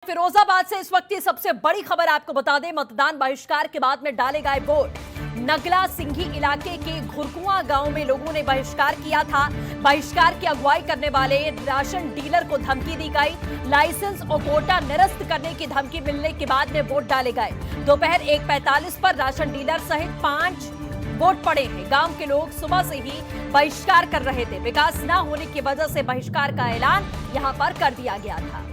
फिरोजाबाद से इस वक्त की सबसे बड़ी खबर आपको बता दें, मतदान बहिष्कार के बाद में डाले गए वोट। नगला सिंघी इलाके के घुरकुआ गांव में लोगों ने बहिष्कार किया था। बहिष्कार की अगुवाई करने वाले राशन डीलर को धमकी दी गई। लाइसेंस और कोटा निरस्त करने की धमकी मिलने के बाद में वोट डाले गए। दोपहर 1:45 पर राशन डीलर सहित 5 वोट पड़े हैं। गांव के लोग सुबह से ही बहिष्कार कर रहे थे। विकास न होने की वजह से बहिष्कार का ऐलान यहां पर कर दिया गया था।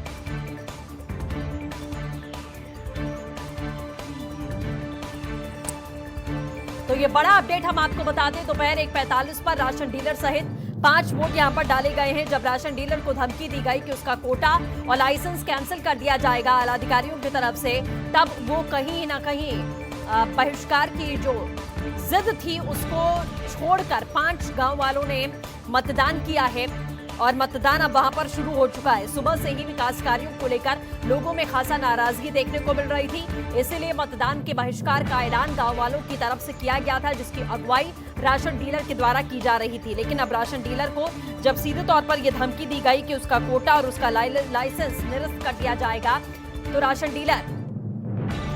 तो ये बड़ा अपडेट हम आपको बता दें, दोपहर 1:45 पर राशन डीलर सहित 5 वोट यहां पर डाले गए हैं। जब राशन डीलर को धमकी दी गई कि उसका कोटा और लाइसेंस कैंसिल कर दिया जाएगा आलाधिकारियों की तरफ से, तब वो कहीं ना कहीं बहिष्कार की जो जिद थी उसको छोड़कर 5 गांव वालों ने मतदान किया है और मतदान अब वहां पर शुरू हो चुका है। सुबह से ही विकास कार्यों को लेकर लोगों में खासा नाराजगी देखने को मिल रही थी, इसीलिए मतदान के बहिष्कार का ऐलान गांव वालों की तरफ से किया गया था, जिसकी अगुवाई राशन डीलर के द्वारा की जा रही थी। लेकिन अब राशन डीलर को जब सीधे तौर पर यह धमकी दी गई कि उसका कोटा और उसका लाइसेंस निरस्त कर दिया जाएगा, तो राशन डीलर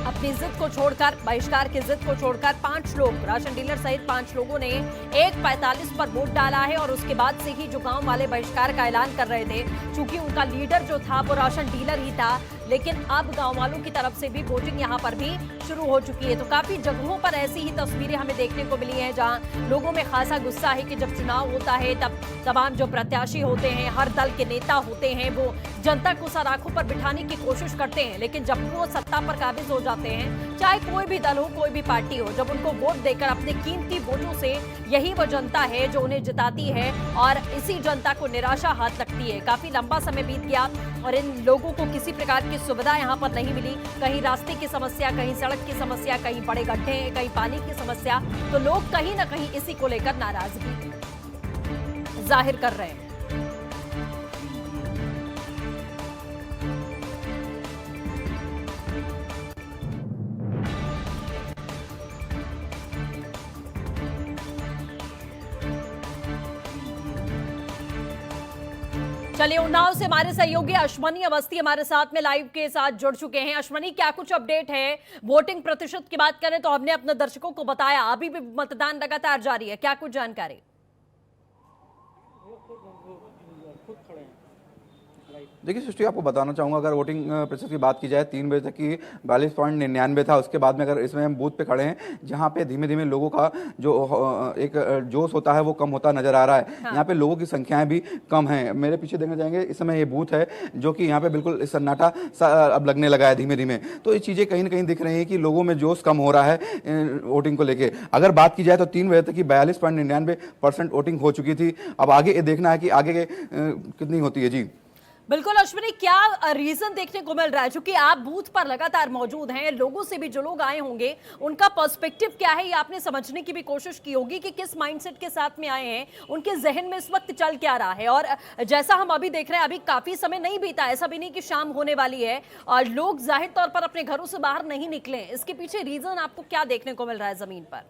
अपनी जिद को छोड़कर, बहिष्कार की जिद को छोड़कर 5 लोग, राशन डीलर सहित 5 लोगों ने 1:45 पर वोट डाला है। और उसके बाद से ही जो गांव वाले बहिष्कार का ऐलान कर रहे थे, चूंकि उनका लीडर जो था वो राशन डीलर ही था, लेकिन अब गांव वालों की तरफ से भी वोटिंग यहां पर भी शुरू हो चुकी है। तो काफी जगहों पर ऐसी ही तस्वीरें हमें देखने को मिली हैं, जहां लोगों में खासा गुस्सा है कि जब चुनाव होता है तब तमाम जो प्रत्याशी होते हैं, हर दल के नेता होते हैं, वो जनता को सराखों पर बिठाने की कोशिश करते हैं, लेकिन जब वो सत्ता पर काबिज हो जाते हैं, चाहे कोई भी दल हो, कोई भी पार्टी हो, जब उनको वोट देकर अपने कीमती वोटों से यही वो जनता है जो उन्हें जिताती है और इसी जनता को निराशा हाथ लगती है। काफी लंबा समय बीत गया और इन लोगों को किसी प्रकार की सुविधा यहाँ पर नहीं मिली। कहीं रास्ते की समस्या, कहीं सड़क की समस्या, कहीं बड़े गड्ढे, कहीं पानी की समस्या। तो लोग कहीं ना कहीं इसी को लेकर नाराजगी जाहिर कर रहे हैं। चलिए, उन्नाव से हमारे सहयोगी अश्वनी अवस्थी हमारे साथ में लाइव के साथ जुड़ चुके हैं। अश्वनी, क्या कुछ अपडेट है? वोटिंग प्रतिशत की बात करें तो हमने अपने दर्शकों को बताया, अभी भी मतदान लगातार जारी है, क्या कुछ जानकारी? देखिए सृष्टि, आपको बताना चाहूँगा, अगर वोटिंग प्रतिशत की बात की जाए 3 बजे तक की 42.99 था। उसके बाद में अगर इसमें हम बूथ पे खड़े हैं जहाँ पे धीमे धीमे लोगों का जो एक जोश होता है वो कम होता नजर आ रहा है। हाँ। यहाँ पे लोगों की संख्याएं भी कम हैं। मेरे पीछे देखना चाहेंगे, इस समय ये बूथ है जो कि यहाँ पे बिल्कुल सन्नाटा अब लगने लगा है धीमे धीमे। तो ये चीज़ें कहीं ना कहीं दिख रही है कि लोगों में जोश कम हो रहा है वोटिंग को लेकर। अगर बात की जाए तो 3 बजे तक की 42.99% वोटिंग हो चुकी थी। अब आगे ये देखना है कि आगे कितनी होती है। जी बिल्कुल अश्विनी, क्या रीजन देखने को मिल रहा है? क्योंकि आप बूथ पर लगातार मौजूद हैं, लोगों से भी जो लोग आए होंगे उनका पर्सपेक्टिव क्या है, ये आपने समझने की भी कोशिश की होगी कि किस माइंडसेट के साथ में आए हैं, उनके जहन में इस वक्त चल क्या रहा है। और जैसा हम अभी देख रहे हैं, अभी काफी समय नहीं बीता, ऐसा भी नहीं कि शाम होने वाली है और लोग जाहिर तौर पर अपने घरों से बाहर नहीं निकले। इसके पीछे रीजन आपको क्या देखने को मिल रहा है जमीन पर?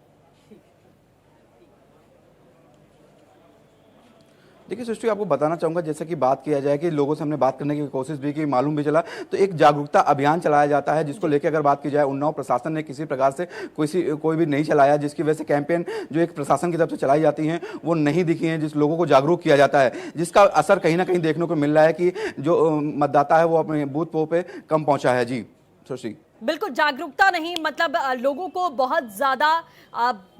देखिए सृष्टि, आपको बताना चाहूँगा, जैसे कि बात किया जाए कि लोगों से हमने बात करने की कोशिश भी की, मालूम भी चला, तो एक जागरूकता अभियान चलाया जाता है जिसको लेकर अगर बात की जाए, उन्नाव प्रशासन ने किसी प्रकार से कोई भी नहीं चलाया, जिसकी वजह से कैंपेन जो एक प्रशासन की तरफ से चलाई जाती हैं वो नहीं दिखी हैं, जिस लोगों को जागरूक किया जाता है, जिसका असर कहीं ना कहीं देखने को मिल रहा है कि जो मतदाता है वो अपने बूथ पे कम पहुँचा है। जी सृष्टि, बिल्कुल जागरूकता नहीं, मतलब लोगों को बहुत ज्यादा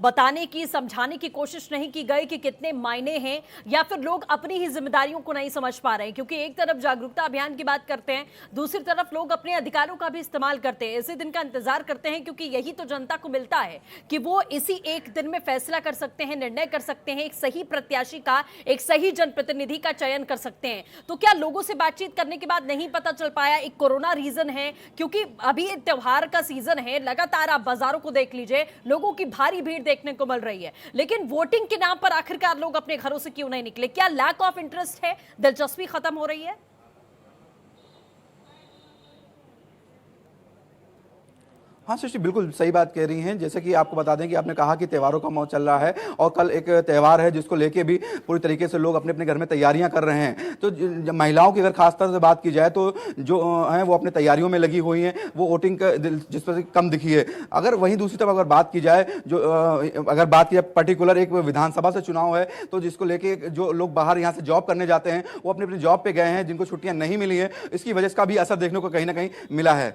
बताने की, समझाने की कोशिश नहीं की गई कि कितने मायने हैं, या फिर लोग अपनी ही जिम्मेदारियों को नहीं समझ पा रहे हैं। क्योंकि एक तरफ जागरूकता अभियान की बात करते हैं, दूसरी तरफ लोग अपने अधिकारों का भी इस्तेमाल करते हैं, इसी दिन का इंतजार करते हैं, क्योंकि यही तो जनता को मिलता है कि वो इसी एक दिन में फैसला कर सकते हैं, निर्णय कर सकते हैं, एक सही प्रत्याशी का, एक सही जनप्रतिनिधि का चयन कर सकते हैं। तो क्या लोगों से बातचीत करने के बाद नहीं पता चल पाया? एक कोरोना रीजन है, क्योंकि अभी त्योहार का सीजन है, लगातार आप बाजारों को देख लीजिए, लोगों की भारी भीड़ देखने को मिल रही है, लेकिन वोटिंग के नाम पर आखिरकार लोग अपने घरों से क्यों नहीं निकले? क्या लैक ऑफ इंटरेस्ट है? दिलचस्पी खत्म हो रही है? हाँ सृष्टि, बिल्कुल सही बात कह रही हैं। जैसे कि आपको बता दें कि आपने कहा कि त्योहारों का मौसम चल रहा है और कल एक त्यौहार है जिसको लेके भी पूरी तरीके से लोग अपने अपने घर में तैयारियां कर रहे हैं। तो महिलाओं की अगर खास तौर से बात की जाए तो जो हैं वो अपने तैयारियों में लगी हुई हैं, वो वोटिंग का जिस पर कम दिखी है। अगर वहीं दूसरी तरफ अगर बात की जाए अगर बात की जाए पर्टिकुलर एक विधानसभा से चुनाव है तो जिसको लेके जो लोग बाहर यहाँ से जॉब करने जाते हैं वो अपनी अपनी जॉब पे गए हैं, जिनको छुट्टियां नहीं मिली हैं, इसकी वजह से का भी असर देखने को कहीं ना कहीं मिला है।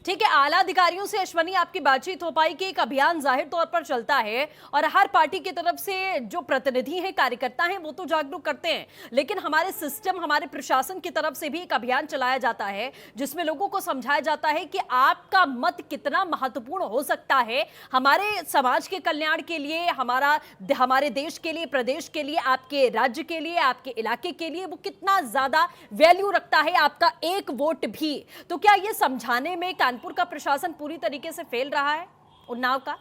ठीक है, आला अधिकारियों से अश्वनी आपकी बातचीत हो पाई कि एक अभियान जाहिर तौर पर चलता है और हर पार्टी की तरफ से जो प्रतिनिधि हैं, कार्यकर्ता हैं, वो तो जागरूक करते हैं, लेकिन हमारे सिस्टम, हमारे प्रशासन की तरफ से भी एक अभियान चलाया जाता है जिसमें लोगों को समझाया जाता है कि आपका मत कितना महत्वपूर्ण हो सकता है हमारे समाज के कल्याण के लिए, हमारे देश के लिए, प्रदेश के लिए, आपके राज्य के लिए, आपके इलाके के लिए, वो कितना ज्यादा वैल्यू रखता है आपका एक वोट भी। तो क्या ये समझाने में कानपुर का प्रशासन पूरी तरीके से फेल रहा है उन्नाव का?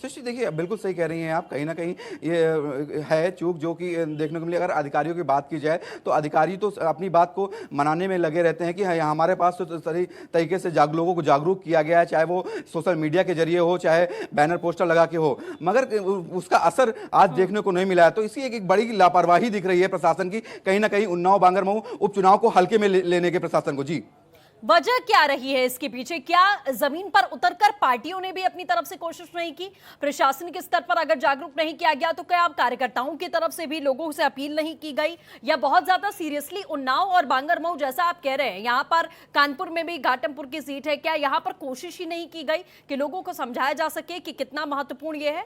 सृष्टि, देखिए बिल्कुल सही कह रही हैं आप। कहीं ना कहीं ये है चूक जो कि देखने को मिली। अगर अधिकारियों की बात की जाए तो अधिकारी तो अपनी बात को मनाने में लगे रहते हैं कि हमारे पास तो सही तरीके से लोगों को जागरूक किया गया है, चाहे वो सोशल मीडिया के जरिए हो, चाहे बैनर पोस्टर लगा के हो, मगर उसका असर आज देखने को नहीं मिला है। तो इसी एक बड़ी लापरवाही दिख रही है प्रशासन की, कहीं ना कहीं उन्नाव बांगरमऊ उपचुनाव को हल्के में लेने के प्रशासन को। जी, वजह क्या रही है इसके पीछे? क्या जमीन पर उतरकर पार्टियों ने भी अपनी तरफ से कोशिश नहीं की? प्रशासनिक स्तर पर अगर जागरूक नहीं किया गया तो क्या कार्यकर्ताओं की तरफ से भी लोगों से अपील नहीं की गई, या बहुत ज्यादा सीरियसली उन्नाव और बांगरमऊ जैसा आप कह रहे हैं, यहां पर कानपुर में भी घाटमपुर की सीट है, क्या यहां पर कोशिश ही नहीं की गई कि लोगों को समझाया जा सके कि कितना महत्वपूर्ण यह है?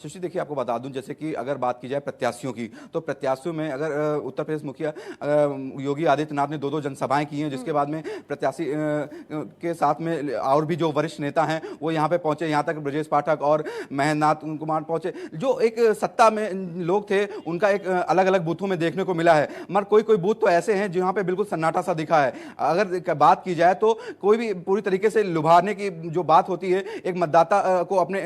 सुशी, देखिए आपको बता दूं, जैसे कि अगर बात की जाए प्रत्याशियों की, तो प्रत्याशियों में अगर उत्तर प्रदेश मुखिया योगी आदित्यनाथ ने 2 जनसभाएं की हैं, जिसके बाद में प्रत्याशी के साथ में और भी जो वरिष्ठ नेता हैं वो यहाँ पे पहुंचे। यहाँ तक ब्रजेश पाठक और महेंद्र कुमार पहुंचे। जो एक सत्ता में लोग थे उनका एक अलग अलग बूथों में देखने को मिला है, मगर कोई कोई बूथ तो ऐसे हैं जहाँ पे बिल्कुल सन्नाटा सा दिखा है। अगर बात की जाए तो कोई भी पूरी तरीके से लुभाने की जो बात होती है एक मतदाता को अपने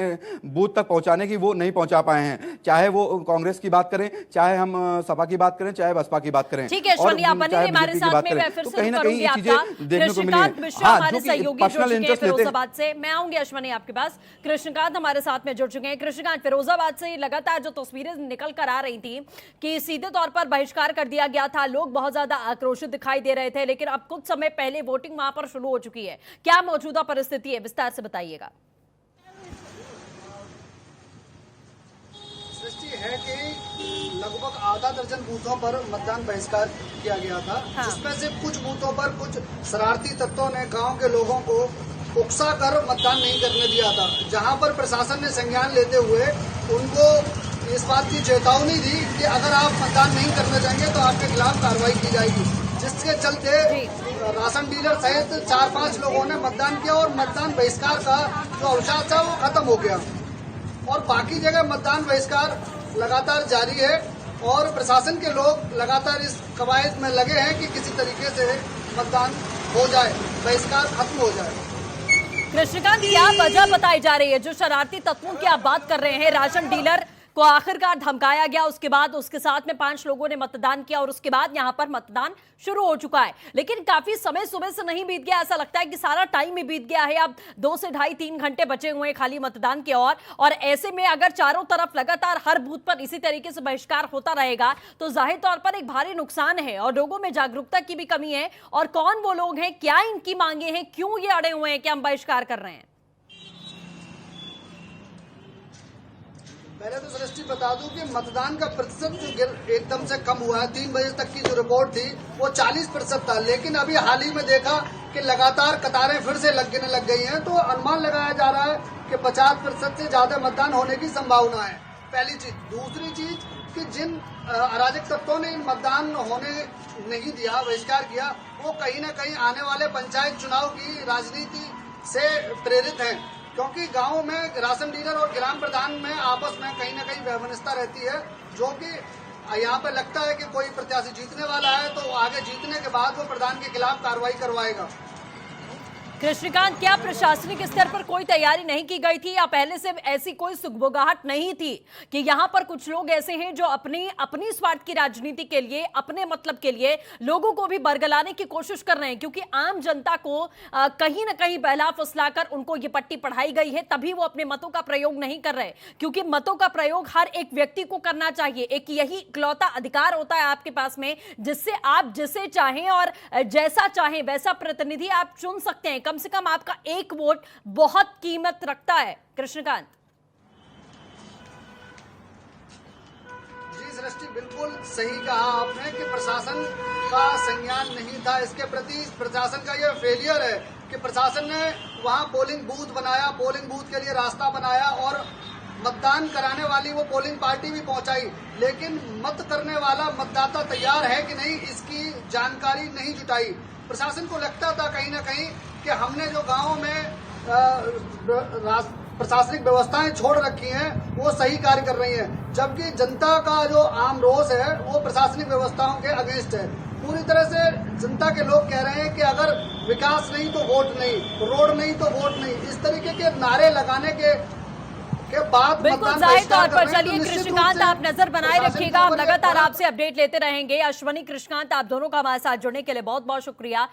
बूथ तक पहुंचाने की, वो नहीं पहुंचा पाए हैं। चाहे वो कांग्रेस की बात करें, चाहे हम सपा की बात करें, चाहे बसपा की बात करें। ठीक है अश्वनी, आप बने हमारे साथ में, मैं फिर तो से कहीं ना कहीं ये चीजें देखने को मिली कृष्णकांत मिश्रा हमारे सहयोगी जुड़ चुके हैं फिरोजाबाद हैं। से। मैं आऊंगी अश्वनी आपके पास। कृष्णकांत हमारे साथ में जुड़ चुके हैं। कृष्णकांत, फिरोजाबाद से लगातार जो तस्वीरें निकल कर आ रही थी कि सीधे तौर पर बहिष्कार कर दिया गया था, लोग बहुत ज्यादा आक्रोशित दिखाई दे रहे थे, लेकिन अब कुछ समय पहले वोटिंग वहां पर शुरू हो चुकी है। क्या मौजूदा परिस्थिति है, विस्तार से बताइएगा। है कि लगभग आधा दर्जन बूथों पर मतदान बहिष्कार किया गया था, जिसमें से कुछ बूथों पर कुछ शरारती तत्वों ने गांव के लोगों को उकसा कर मतदान नहीं करने दिया था, जहां पर प्रशासन ने संज्ञान लेते हुए उनको इस बात की चेतावनी दी कि अगर आप मतदान नहीं करने जाएंगे तो आपके खिलाफ कार्रवाई की जाएगी। जिसके चलते राशन डीलर सहित 4-5 लोगों ने मतदान किया और मतदान बहिष्कार का जो अवकाश था वो खत्म हो गया और बाकी जगह मतदान बहिष्कार लगातार जारी है और प्रशासन के लोग लगातार इस कवायद में लगे हैं कि किसी तरीके से मतदान हो जाए, बहिष्कार खत्म हो जाए। कृष्णकांत, क्या वजह बताई जा रही है? जो शरारती तत्वों की आप बात कर रहे हैं, राशन डीलर को आखिरकार धमकाया गया, उसके बाद उसके साथ में 5 लोगों ने मतदान किया और उसके बाद यहां पर मतदान शुरू हो चुका है, लेकिन काफी समय सुबह से नहीं बीत गया। ऐसा लगता है कि सारा टाइम ही बीत गया है। अब 2 से 2.5-3 घंटे बचे हुए हैं खाली मतदान के और ऐसे में अगर चारों तरफ लगातार हर बूथ पर इसी तरीके से बहिष्कार होता रहेगा तो जाहिर तौर पर एक भारी नुकसान है और लोगों में जागरूकता की भी कमी है। और कौन वो लोग हैं, क्या इनकी मांगे हैं, क्यों ये अड़े हुए हैं कि हम बहिष्कार कर रहे हैं? पहले तो सृष्टि बता दूं कि मतदान का प्रतिशत जो एकदम से कम हुआ है, 3 बजे तक की जो रिपोर्ट थी वो 40% था, लेकिन अभी हाल ही में देखा कि लगातार कतारें फिर से लगने लग गई हैं, तो अनुमान लगाया जा रहा है कि 50% से ज्यादा मतदान होने की संभावना है। पहली चीज। दूसरी चीज कि जिन अराजक तत्वों ने मतदान होने नहीं दिया, बहिष्कार किया, वो कहीं न कहीं आने वाले पंचायत चुनाव की राजनीति से प्रेरित हैं, क्योंकि गांव में राशन डीलर और ग्राम प्रधान में आपस में कहीं न कहीं वैमनस्यता रहती है, जो कि यहाँ पे लगता है कि कोई प्रत्याशी जीतने वाला है तो आगे जीतने के बाद वो प्रधान के खिलाफ कार्रवाई करवाएगा। कृष्णकांत, क्या प्रशासनिक स्तर पर कोई तैयारी नहीं की गई थी या पहले से ऐसी कोई सुगबुगाहट नहीं थी कि यहां पर कुछ लोग ऐसे हैं जो अपनी स्वार्थ की राजनीति के लिए, अपने मतलब के लिए लोगों को भी बरगलाने की कोशिश कर रहे हैं, क्योंकि आम जनता को कहीं ना कहीं बहला फुसलाकर उनको ये पट्टी पढ़ाई गई है, तभी वो अपने मतों का प्रयोग नहीं कर रहे, क्योंकि मतों का प्रयोग हर एक व्यक्ति को करना चाहिए। एक यही इकलौता अधिकार होता है आपके पास में, जिससे आप जिसे चाहें और जैसा चाहें वैसा प्रतिनिधि आप चुन सकते हैं। कम से कम आपका एक वोट बहुत कीमत रखता है। कृष्णकांत जी सृष्टि, बिल्कुल सही कहा आपने कि प्रशासन का संज्ञान नहीं था। इसके प्रति प्रशासन का यह फेलियर है कि प्रशासन ने वहां पोलिंग बूथ बनाया, पोलिंग बूथ के लिए रास्ता बनाया और मतदान कराने वाली वो पोलिंग पार्टी भी पहुंचाई, लेकिन मत करने वाला मतदाता तैयार है कि नहीं इसकी जानकारी नहीं जुटाई। प्रशासन को लगता था कहीं ना कहीं कि हमने जो गांव में प्रशासनिक व्यवस्थाएं छोड़ रखी हैं वो सही कार्य कर रही हैं, जबकि जनता का जो आम रोष है वो प्रशासनिक व्यवस्थाओं के अगेंस्ट है। पूरी तरह से जनता के लोग कह रहे हैं कि अगर विकास नहीं तो वोट नहीं, रोड नहीं तो वोट नहीं, इस तरीके के नारे लगाने के बाद बिल्कुल जाहिर तौर पर। चलिए कृष्णकांत, आप नजर बनाए रखिएगा, हम लगातार आपसे अपडेट लेते रहेंगे। अश्वनी, कृष्णकांत, आप दोनों का हमारे साथ जुड़ने के लिए बहुत बहुत शुक्रिया।